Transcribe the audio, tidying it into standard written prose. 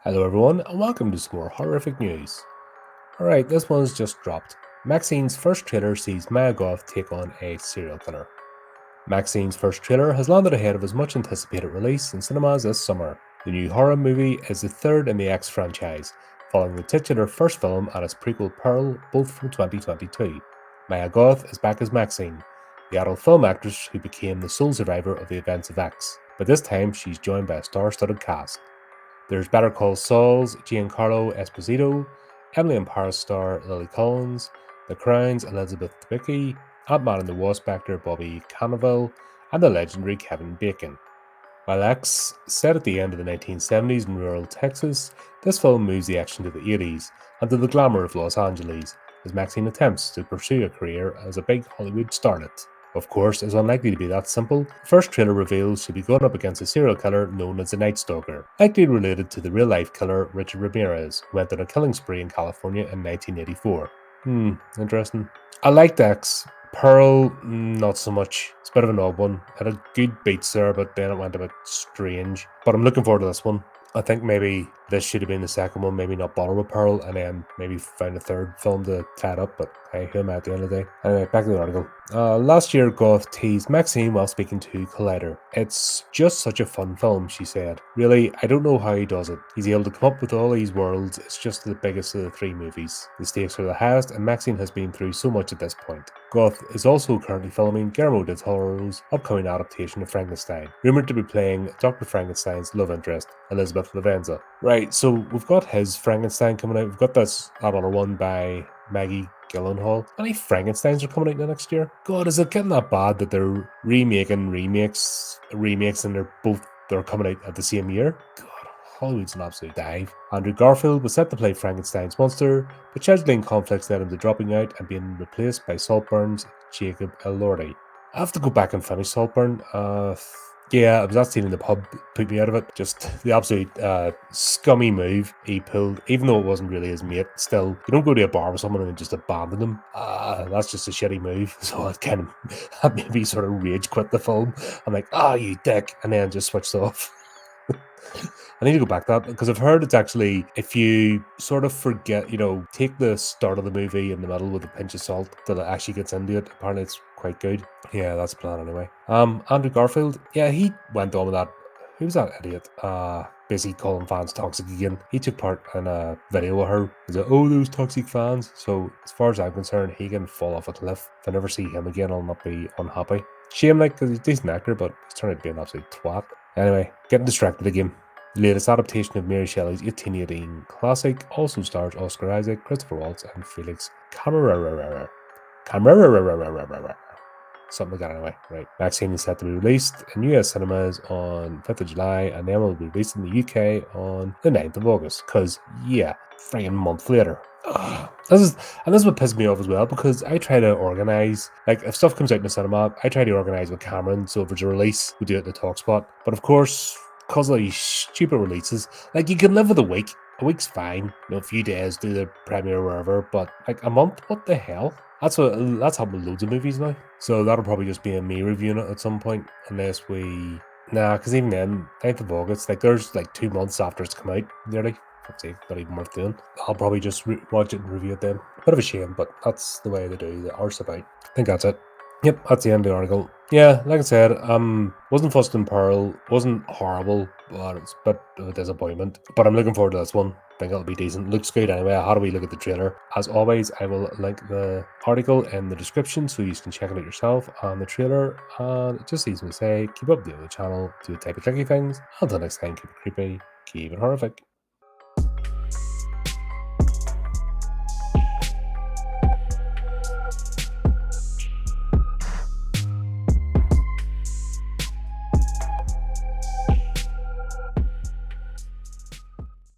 Hello everyone and welcome to some more horrific news. Alright, this one's just dropped. MaXXXine's first trailer sees Mia Goth take on a serial killer. MaXXXine's first trailer has landed ahead of his much anticipated release in cinemas this summer. The new horror movie is the third in the X franchise, following the titular first film and its prequel Pearl, both from 2022. Mia Goth is back as MaXXXine, the adult film actress who became the sole survivor of the events of X, but this time she's joined by a star-studded cast. There's Better Call Saul's Giancarlo Esposito, Emily in Paris star Lily Collins, The Crown's Elizabeth Debicki, Ant-Man and the Wasp actor Bobby Cannavale, and the legendary Kevin Bacon. While X, set at the end of the 1970s in rural Texas, this film moves the action to the 80s and to the glamour of Los Angeles, as MaXXXine attempts to pursue a career as a big Hollywood starlet. Of course, it's unlikely to be that simple. The first trailer reveals she'll be going up against a serial killer known as the Night Stalker, likely related to the real-life killer Richard Ramirez, who went on a killing spree in California in 1984. Interesting. I liked X. Pearl, not so much. It's a bit of an odd one. Had a good beats there, but then it went a bit strange. But I'm looking forward to this one. I think maybe this should have been the second one, maybe not bother with Pearl, and then maybe find a third film to tie it up, but hey, who am I at the end of the day? Anyway, back to the article. Last year, Goth teased MaXXXine while speaking to Collider. It's just such a fun film, she said. Really, I don't know how he does it. He's able to come up with all these worlds, it's just the biggest of the three movies. The stakes are the highest, and MaXXXine has been through so much at this point. Goth is also currently filming Guillermo del Toro's upcoming adaptation of Frankenstein, rumoured to be playing Dr. Frankenstein's love interest, Elizabeth Lavenza. Right, so we've got his Frankenstein coming out. We've got that other one by Maggie Gyllenhaal. How many Frankensteins are coming out next year? God, is it getting that bad that they're remaking remakes, and they're coming out at the same year? God, Hollywood's an absolute dive. Andrew Garfield was set to play Frankenstein's monster, but scheduling conflicts led him to dropping out and being replaced by Saltburn's Jacob Elordi. I have to go back and finish Saltburn. Yeah, I was that scene in the pub put me out of it. Just the absolute scummy move he pulled, even though it wasn't really his mate. Still, you don't go to a bar with someone and just abandon them. That's just a shitty move. So it kind of had me sort of rage quit the film. I'm like, you dick, and then just switched off. I need to go back to that because I've heard it's actually, if you sort of forget, take the start of the movie in the middle with a pinch of salt, that it actually gets into it. Apparently it's quite good. Yeah, that's the plan anyway. Andrew Garfield, yeah, he went on with that. Who was that idiot? Basically calling fans toxic again. He took part in a video with her. He's like, oh, those toxic fans. So as far as I'm concerned, he can fall off a cliff. If I never see him again, I'll not be unhappy. Shame, because he's a decent actor, but he's turned out to be an absolute twat. Anyway, getting distracted again. The latest adaptation of Mary Shelley's 1818 classic also stars Oscar Isaac, Christopher Waltz, and Felix Camara. Something like that anyway. Right. MaXXXine is set to be released in US cinemas on 5th of July, and then will be released in the UK on the 9th of August. Because, yeah, friggin' month later. This is what pisses me off as well, because I try to organise, like, if stuff comes out in the cinema, I try to organise with Cameron, so if it's a release, we do it in the talk spot. But of course, because of these stupid releases, like, you can live with a week. A week's fine, a few days, do the premiere or wherever, but like a month, what the hell? That's happened with loads of movies now. So that'll probably just be a me reviewing it at some point, unless because even then, 9th of August, like there's like 2 months after it's come out, nearly. Let's see, not even worth doing. I'll probably just watch it and review it then. Bit of a shame, but that's the way they do the arse about. I think that's it. Yep, that's the end of the article. Yeah, like I said, wasn't fussed in Pearl, wasn't horrible, but it's a bit of a disappointment. But I'm looking forward to this one. I think it'll be decent. Looks good anyway. How do we look at the trailer? As always, I will link the article in the description so you can check it out yourself and the trailer. And it just leaves me to say, keep up the channel, do the type of tricky things. Until next time, keep it creepy, keep it horrific.